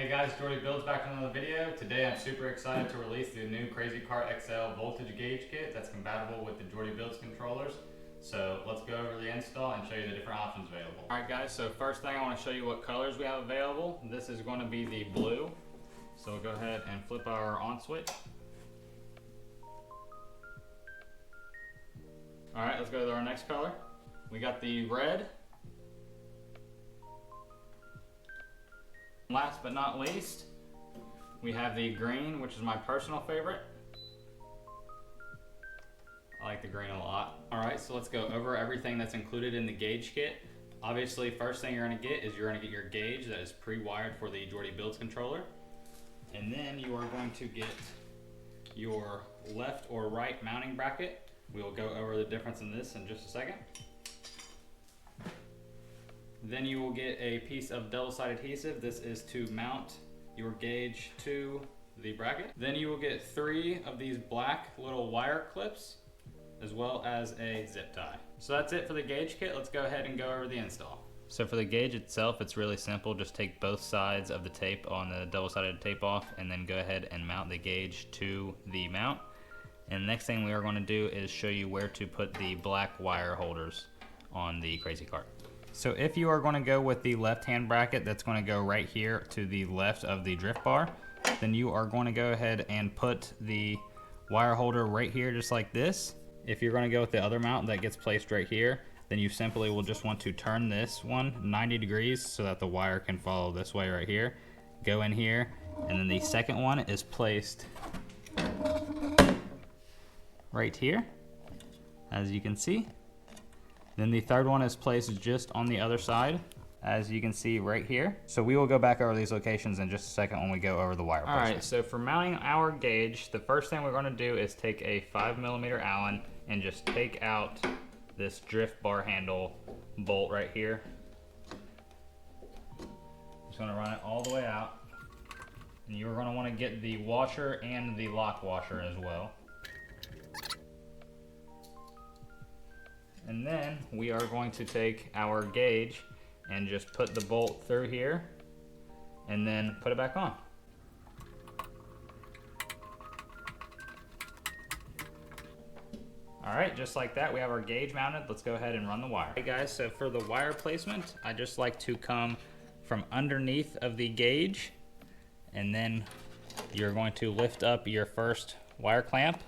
Hey guys, Jordy Builds back with another video. Today I'm super excited to release the new Crazy Cart XL voltage gauge kit that's compatible with the Jordy Builds controllers. So let's go over the install and show you the different options available. Alright guys, so first thing I want to show you what colors we have available. This is going to be the blue. So we'll go ahead and flip our on switch. Alright, let's go to our next color. We got the red. Last but not least, we have the green, which is my personal favorite. I like the green a lot. All right, so let's go over everything that's included in the gauge kit. Obviously, first thing you're gonna get is you're gonna get your gauge that is pre-wired for the Jordy Builds controller. And then you are going to get your left or right mounting bracket. We will go over the difference in this in just a second. Then you will get a piece of double-sided adhesive. This is to mount your gauge to the bracket. Then you will get 3 of these black little wire clips, as well as a zip tie. So that's it for the gauge kit. Let's go ahead and go over the install. So for the gauge itself, it's really simple. Just take both sides of the tape on the double-sided tape off, and then go ahead and mount the gauge to the mount. And the next thing we are going to do is show you where to put the black wire holders on the Crazy Cart. So if you are going to go with the left-hand bracket that's going to go right here to the left of the drift bar, then you are going to go ahead and put the wire holder right here just like this. If you're going to go with the other mount that gets placed right here, then you simply will just want to turn this one 90 degrees so that the wire can follow this way right here. Go in here, and then the second one is placed right here, as you can see. Then the third one is placed just on the other side, as you can see right here. So we will go back over these locations in just a second when we go over the wire placement. All right, so for mounting our gauge, the first thing we're gonna do is take a 5mm Allen and just take out this drift bar handle bolt right here. Just gonna run it all the way out. And you're gonna wanna get the washer and the lock washer as well. And then we are going to take our gauge and just put the bolt through here and then put it back on. All right, just like that, we have our gauge mounted. Let's go ahead and run the wire. Hey guys, so for the wire placement, I just like to come from underneath of the gauge, and then you're going to lift up your first wire clamp,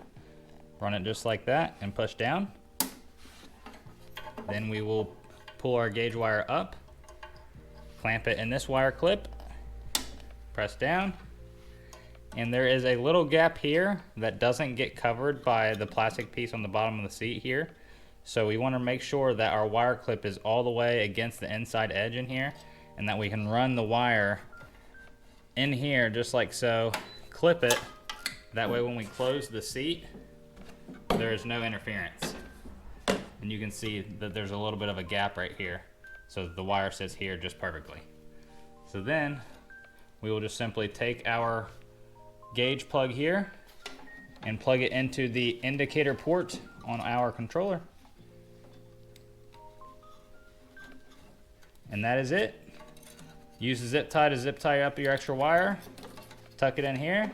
run it just like that, and push down. Then we will pull our gauge wire up, clamp it in this wire clip, press down, and there is a little gap here that doesn't get covered by the plastic piece on the bottom of the seat here. So we want to make sure that our wire clip is all the way against the inside edge in here, and that we can run the wire in here just like so, clip it. That way when we close the seat, there is no interference. And you can see that there's a little bit of a gap right here. So the wire sits here just perfectly. So then we will just simply take our gauge plug here and plug it into the indicator port on our controller. And that is it. Use the zip tie to zip tie up your extra wire. Tuck it in here.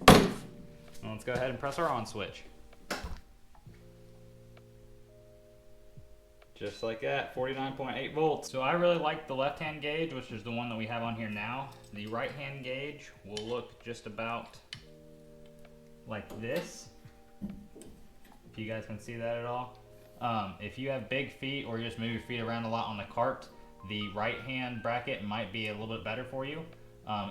And let's go ahead and press our on switch. Just like that, 49.8 volts. So I really like the left-hand gauge, which is the one that we have on here now. The right-hand gauge will look just about like this, if you guys can see that at all. If you have big feet or you just move your feet around a lot on the cart, the right-hand bracket might be a little bit better for you.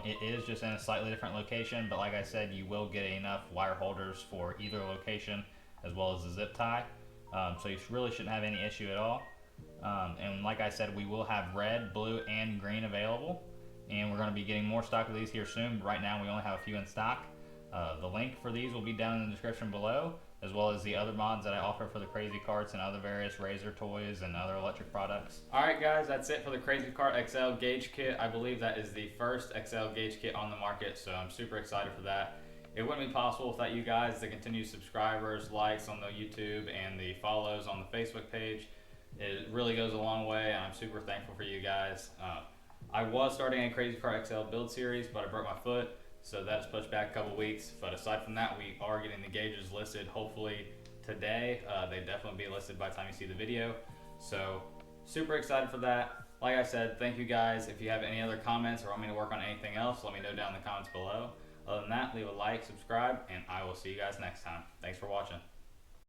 It is just in a slightly different location, but like I said, you will get enough wire holders for either location, as well as the zip tie. So you really shouldn't have any issue at all. And like I said, we will have red, blue, and green available. And we're going to be getting more stock of these here soon. But right now, we only have a few in stock. The link for these will be down in the description below, as well as the other mods that I offer for the Crazy Carts and other various Razor toys and other electric products. Alright guys, that's it for the Crazy Cart XL gauge kit. I believe that is the first XL gauge kit on the market, so I'm super excited for that. It wouldn't be possible without you guys, the continued subscribers, likes on the YouTube, and the follows on the Facebook page. It really goes a long way, and I'm super thankful for you guys. I was starting a Crazy Car XL build series, but I broke my foot, so that is pushed back a couple weeks. But aside from that, we are getting the gauges listed hopefully today. They definitely be listed by the time you see the video. So super excited for that. Like I said, thank you guys. If you have any other comments or want me to work on anything else, let me know down in the comments below. Other than that, leave a like, subscribe, and I will see you guys next time. Thanks for watching.